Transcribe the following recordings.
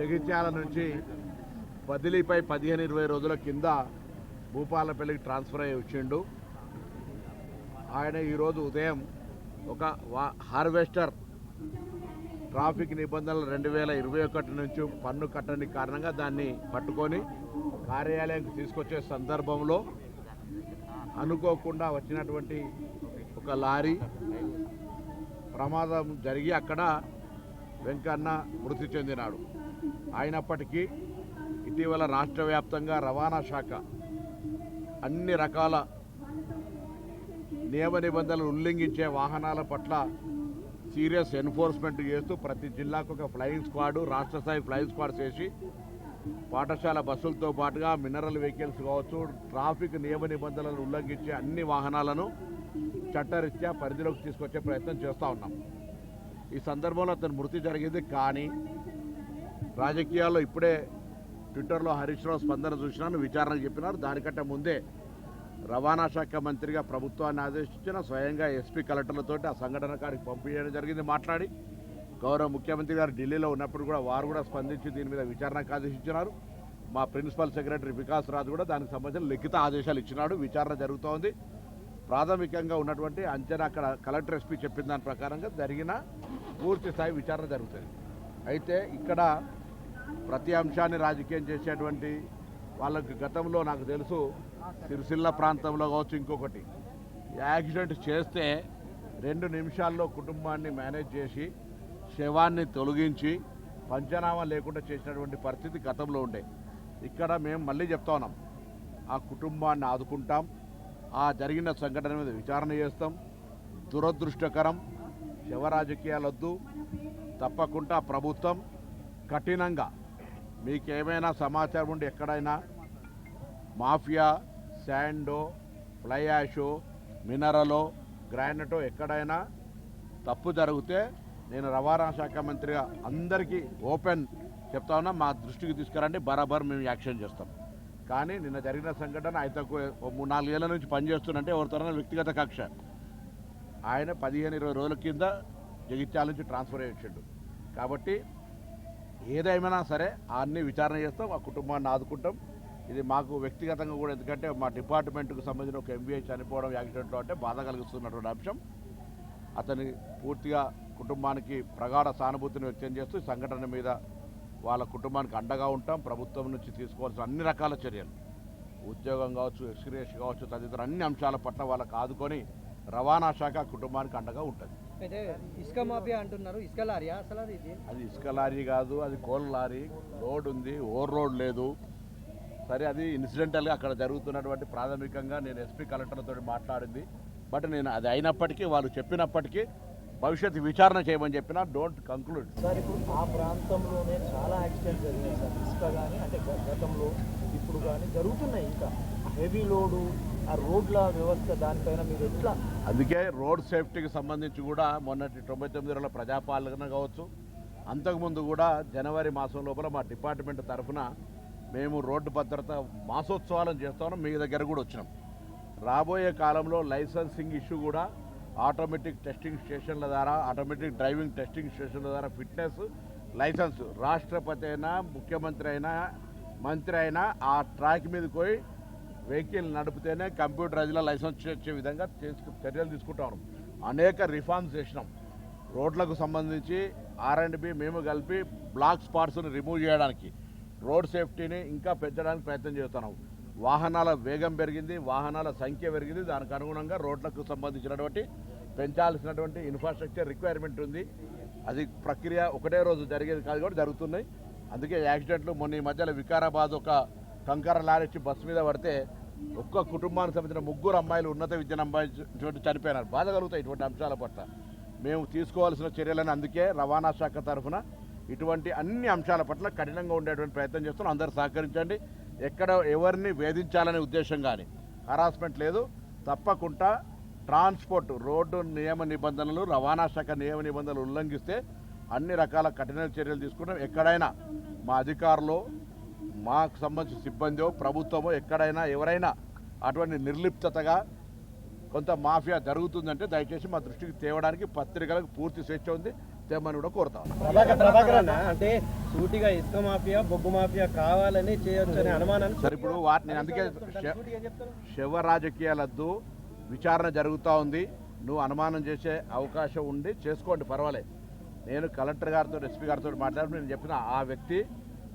జగిత్యాల నుంచి బదిలీపై 15-20 రోజుల కింద భూపాలపల్లికి ట్రాన్స్ఫర్ అయ్యి వచ్చిండు. ఆయన ఈరోజు ఉదయం ఒక హార్వెస్టర్ ట్రాఫిక్ నిబంధనలు 2021 నుంచి పన్ను కట్టని కారణంగా దాన్ని పట్టుకొని కార్యాలయానికి తీసుకొచ్చే సందర్భంలో అనుకోకుండా వచ్చినటువంటి ఒక లారీ ప్రమాదం జరిగి అక్కడ వెంకన్న మృతి చెందినాడు. అయినప్పటికీ ఇటీవల రాష్ట్ర వ్యాప్తంగా రవాణా శాఖ అన్ని రకాల నియమ నిబంధనలు ఉల్లంఘించే వాహనాల పట్ల సీరియస్ ఎన్ఫోర్స్మెంట్ చేస్తూ ప్రతి జిల్లాకు ఒక ఫ్లయింగ్ స్క్వాడ్, రాష్ట్ర స్థాయి ఫ్లయింగ్ స్క్వాడ్స్ చేసి పాఠశాల బస్సులతో పాటుగా మినరల్ వెహికల్స్ కావచ్చు, ట్రాఫిక్ నియమ నిబంధనలను ఉల్లంఘించే అన్ని వాహనాలను చట్టరీత్యా పరిధిలోకి తీసుకొచ్చే ప్రయత్నం చేస్తూ ఉన్నాం. ఈ సందర్భంలో అతను మృతి జరిగింది. కానీ రాజకీయాల్లో ఇప్పుడే ట్విట్టర్లో హరీష్ రావు స్పందన చూసినాను, విచారణకు చెప్పినారు. దానికంటే ముందే రవాణా శాఖ మంత్రిగా ప్రభుత్వాన్ని ఆదేశించిన స్వయంగా ఎస్పీ కలెక్టర్లతో ఆ సంఘటన కాడికి పంపించడం జరిగింది. మాట్లాడి గౌరవ ముఖ్యమంత్రి గారు ఢిల్లీలో ఉన్నప్పుడు కూడా వారు కూడా స్పందించి దీని మీద విచారణకు ఆదేశించినారు. మా ప్రిన్సిపల్ సెక్రటరీ వికాస్ రాజు కూడా దానికి సంబంధించిన లిఖిత ఆదేశాలు ఇచ్చినాడు. విచారణ జరుగుతోంది. ప్రాథమికంగా ఉన్నటువంటి అంచనా అక్కడ కలెక్టర్ ఎస్పీ చెప్పిన దాని ప్రకారంగా జరిగిన పూర్తి స్థాయి విచారణ జరుగుతుంది. అయితే ఇక్కడ ప్రతి అంశాన్ని రాజకీయం చేసేటువంటి వాళ్ళకి గతంలో నాకు తెలుసు సిరిసిల్ల ప్రాంతంలో కావచ్చు, ఇంకొకటి యాక్సిడెంట్ చేస్తే 2 నిమిషాల్లో కుటుంబాన్ని మేనేజ్ చేసి శవాన్ని తొలగించి పంచనామా లేకుండా చేసినటువంటి పరిస్థితి గతంలో ఉండే. ఇక్కడ మేము మళ్ళీ చెప్తా ఉన్నాం, ఆ కుటుంబాన్ని ఆదుకుంటాం, ఆ జరిగిన సంఘటన మీద విచారణ చేస్తాం. దురదృష్టకరం, శవ రాజకీయాలొద్దు. తప్పకుండా ప్రభుత్వం కఠినంగా మీకేమైనా సమాచారం ఉండి ఎక్కడైనా మాఫియా, శాండో, ఫ్లై యాషో, మినరలో, గ్రానైటో ఎక్కడైనా తప్పు జరిగితే నేను రవాణా శాఖ మంత్రిగా అందరికీ ఓపెన్ చెప్తా ఉన్నా, మా దృష్టికి తీసుకురండి, బరాబర్ మేము యాక్షన్ చేస్తాం. కానీ నిన్న జరిగిన సంఘటన ఆయనకు 3-4 ఏళ్ల నుంచి పనిచేస్తున్నంటే ఎవరితోనైనా వ్యక్తిగత కక్ష. ఆయన 15-20 రోజుల కింద జగిత్యాల నుంచి ట్రాన్స్ఫర్ అయ్యి వచ్చిండు. కాబట్టి ఏదేమైనా సరే అన్ని విచారణ చేస్తాం, ఆ కుటుంబాన్ని ఆదుకుంటాం. ఇది మాకు వ్యక్తిగతంగా కూడా, ఎందుకంటే మా డిపార్ట్మెంట్కు సంబంధించిన ఒక ఎంబీఏ చనిపోవడం యాక్సిడెంట్లో అంటే బాధ కలిగిస్తున్నటువంటి అంశం. అతని పూర్తిగా కుటుంబానికి ప్రగాఢ సానుభూతిని వ్యక్తం చేస్తూ ఈ సంఘటన మీద వాళ్ళ కుటుంబానికి అండగా ఉంటాం. ప్రభుత్వం నుంచి తీసుకోవాల్సిన అన్ని రకాల చర్యలు, ఉద్యోగం కావచ్చు, ఎక్స్గ్రేష్ కావచ్చు, తదితర అన్ని అంశాల పట్ల వాళ్ళకు ఆదుకొని రవాణా శాఖ కుటుంబానికి అండగా ఉంటుంది. అయితే ఇసుక మాఫియా అంటున్నారు, ఇసుక లారీ అసలు అది ఇసుక లారీ కాదు, అది కోల్ లారీ. రోడ్ ఉంది, ఓవర్ రోడ్ లేదు. సరే, అది ఇన్సిడెంటల్గా అక్కడ జరుగుతున్నటువంటి ప్రాథమికంగా నేను ఎస్పీ కలెక్టర్లతో మాట్లాడింది. బట్ నేను అది అయినప్పటికీ వాళ్ళు చెప్పినప్పటికీ భవిష్యత్తు విచారణ చేయమని చెప్పినా డోంట్ కంక్లూడ్. సార్, ఇప్పుడు ఆ ప్రాంతంలోనే చాలా యాక్సిడెంట్స్ జరిగినాయి సార్. ఇసుక కానీ అంటే గతంలో ఇప్పుడు కానీ జరుగుతున్నాయి. ఇంకా హెవీ లోడు, ఆ రోడ్ల వ్యవస్థ, దానిపైన మీరు ఎట్లా? అందుకే రోడ్ సేఫ్టీకి సంబంధించి కూడా మొన్నటి 99 రోజుల ప్రజాపాలన కావచ్చు, అంతకుముందు కూడా జనవరి మాసం లోపల మా డిపార్ట్మెంట్ తరఫున మేము రోడ్డు భద్రత మాసోత్సవాలను చేస్తామని మీ దగ్గర కూడా వచ్చినాం. రాబోయే కాలంలో లైసెన్సింగ్ ఇష్యూ కూడా ఆటోమేటిక్ టెస్టింగ్ స్టేషన్ల ద్వారా, ఆటోమేటిక్ డ్రైవింగ్ టెస్టింగ్ స్టేషన్ల ద్వారా ఫిట్నెస్ లైసెన్స్ రాష్ట్రపతి అయినా, ముఖ్యమంత్రి అయినా, మంత్రి అయినా ఆ ట్రాక్ మీదకి పోయి వెహికల్ నడిపితేనే కంప్యూటరైజ్లో లైసెన్స్ చేసే విధంగా చర్యలు తీసుకుంటాం. అనేక రిఫార్మ్స్ చేసినాం. రోడ్లకు సంబంధించి R&B మేము కలిపి బ్లాక్ స్పాట్స్ని రిమూవ్ చేయడానికి, రోడ్ సేఫ్టీని ఇంకా పెంచడానికి ప్రయత్నం చేస్తున్నాం. వాహనాల వేగం పెరిగింది, వాహనాల సంఖ్య పెరిగింది. దానికి అనుగుణంగా రోడ్లకు సంబంధించినటువంటి పెంచాల్సినటువంటి ఇన్ఫ్రాస్ట్రక్చర్ రిక్వైర్మెంట్ ఉంది. అది ప్రక్రియ ఒకటే రోజు జరిగేది కాదు, కూడా జరుగుతున్నాయి. అందుకే యాక్సిడెంట్లు మొన్న ఈ మధ్యలో వికారాబాద్ ఒక కంకర లారీ బస్సు మీద పడితే ఒక్క కుటుంబానికి సంబంధించిన 3 అమ్మాయిలు ఉన్నత విద్యను అమ్మాయి చనిపోయినారు. బాధ కలుగుతాయి ఇటువంటి అంశాల పట్ల. మేము తీసుకోవాల్సిన చర్యలను అందుకే రవాణా శాఖ తరఫున ఇటువంటి అన్ని అంశాల పట్ల కఠినంగా ఉండేటువంటి ప్రయత్నం చేస్తున్నాం. అందరూ సహకరించండి. ఎక్కడ ఎవరిని వేధించాలనే ఉద్దేశం కానీ హరాస్మెంట్ లేదు. తప్పకుండా ట్రాన్స్పోర్ట్ రోడ్డు నియమ నిబంధనలు, రవాణా శాఖ నియమ నిబంధనలు ఉల్లంఘిస్తే అన్ని రకాల కఠిన చర్యలు తీసుకుంటాం. ఎక్కడైనా మా అధికారులు, మాకు సంబంధించిన సిబ్బందో, ప్రభుత్వమో ఎక్కడైనా ఎవరైనా అటువంటి నిర్లిప్తగా కొంత మాఫియా జరుగుతుందంటే దయచేసి మా దృష్టికి తేవడానికి పత్రికలకు పూర్తి స్వేచ్ఛ ఉంది. తెమ్మని కూడా కోరుతా ఉన్నాం. ప్రభాకర్ అన్న అంటే సూటిగా ఇసుక మాఫియా బొగ్గు మాఫియా కావాలని చేయొచ్చు అనే అనుమానాన్ని సరే ఇప్పుడు నేను అందుకే శవ రాజకీయాలద్దు, విచారణ జరుగుతూ ఉంది, నువ్వు అనుమానం చేసే అవకాశం ఉండి చేసుకోండి, పర్వాలేదు. నేను కలెక్టర్ గారితో ఎస్పీ గారితో మాట్లాడి నేను చెప్పిన ఆ వ్యక్తి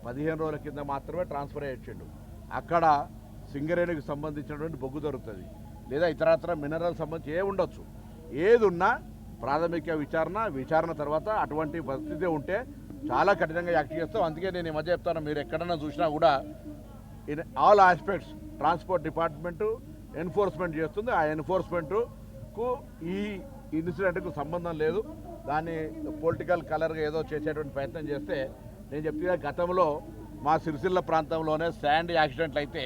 15 రోజుల కింద మాత్రమే ట్రాన్స్ఫర్ అయ్యిండు. అక్కడ సింగరేణికి సంబంధించినటువంటి బొగ్గు దొరుకుతుంది, లేదా ఇతరత్ర మినరల్ సంబంధించి ఉండొచ్చు. ఏది ఉన్నా ప్రాథమిక విచారణ తర్వాత అటువంటి పరిస్థితి ఉంటే చాలా కఠినంగా యాక్ట్ చేస్తాం. అందుకే నేను ఈ మధ్య చెప్తాను, మీరు ఎక్కడన్నా చూసినా కూడా in all aspects transport department enforcement చేస్తుంది. ఆ ఎన్ఫోర్స్మెంట్కు ఈ ఇన్సిడెంట్కు సంబంధం లేదు. దాన్ని పొలిటికల్ కలర్గా ఏదో చేసేటువంటి ప్రయత్నం చేస్తే, నేను చెప్తున్నా గతంలో మా సిరిసిల్ల ప్రాంతంలోనే శాండ్ యాక్సిడెంట్లు అయితే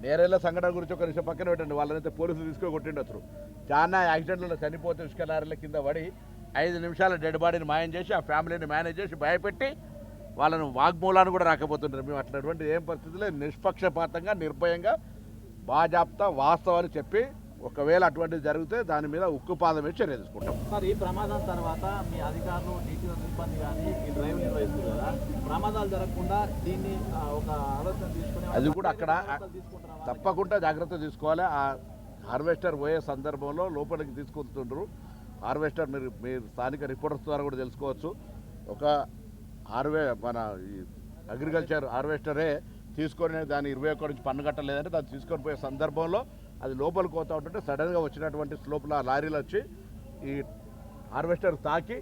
నేరేళ్ల సంఘటన గురించి ఒక నిమిషం పక్కన పెట్టండి, వాళ్ళనైతే పోలీసులు తీసుకొని కొట్టిండొచ్చు. చాలా యాక్సిడెంట్లలో చనిపోతే ఇసుక లారీల కింద పడి 5 నిమిషాల డెడ్ బాడీని మాయం చేసి ఆ ఫ్యామిలీని మేనేజ్ చేసి భయపెట్టి వాళ్ళను వాగ్మూలాన్ని కూడా రాకపోతుంటారు. మేము అట్లాంటి ఏం పరిస్థితుల్లో నిష్పక్షపాతంగా నిర్భయంగా బాజాప్తా వాస్తవాన్ని చెప్పి ఒకవేళ అటువంటిది జరిగితే దాని మీద ఉక్కుపాదం వేసి చర్య తీసుకుంటాం. సార్, ఈ ప్రమాదం తర్వాత మీ అధికారులు డిటిఓ సిబ్బంది కానీ ఈ డ్రైవ్ నిర్వహిస్తారు కదా, ప్రమాదాలు జరగకుండా దీన్ని ఒక ఆలోచన తీసుకుని అది కూడా అక్కడ తప్పకుండా జాగ్రత్త తీసుకోవాలి. ఆ హార్వెస్టర్ పోయే సందర్భంలో లోపలికి తీసుకుంటుండ్రు. హార్వెస్టర్ మీరు స్థానిక రిపోర్టర్స్ ద్వారా కూడా తెలుసుకోవచ్చు. ఒక మన ఈ అగ్రికల్చర్ హార్వెస్టరే తీసుకొని దాన్ని 21 నుంచి పన్ను కట్టలేదంటే దాన్ని తీసుకొని పోయే సందర్భంలో అది లోపలికి పోతూ ఉంటుంటే సడన్గా వచ్చినటువంటి స్లోప్లో లారీలు వచ్చి ఈ హార్వెస్టర్ తాకి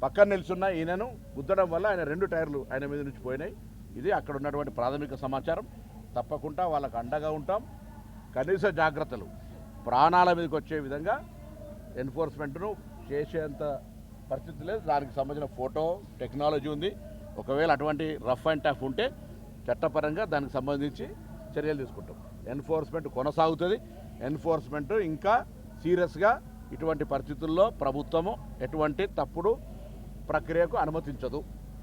పక్కన నిల్చున్న ఈయనను గుద్దడం వల్ల ఆయన 2 టైర్లు ఆయన మీద నుంచి పోయినాయి. ఇది అక్కడ ఉన్నటువంటి ప్రాథమిక సమాచారం. తప్పకుండా వాళ్ళకు అండగా ఉంటాం. కనీస జాగ్రత్తలు ప్రాణాల మీదకి వచ్చే విధంగా ఎన్ఫోర్స్మెంట్ను చేసేంత పరిస్థితి లేదు. దానికి సంబంధించిన ఫోటో టెక్నాలజీ ఉంది. ఒకవేళ అటువంటి రఫ్ అండ్ టఫ్ ఉంటే చట్టపరంగా దానికి సంబంధించి చర్యలు తీసుకుంటాం. ఎన్ఫోర్స్మెంట్ కొనసాగుతుంది. ఎన్ఫోర్స్మెంట్ ఇంకా సీరియస్గా ఇటువంటి పరిస్థితుల్లో ప్రభుత్వము ఎటువంటి తప్పుడు ప్రక్రియకు అనుమతించదు.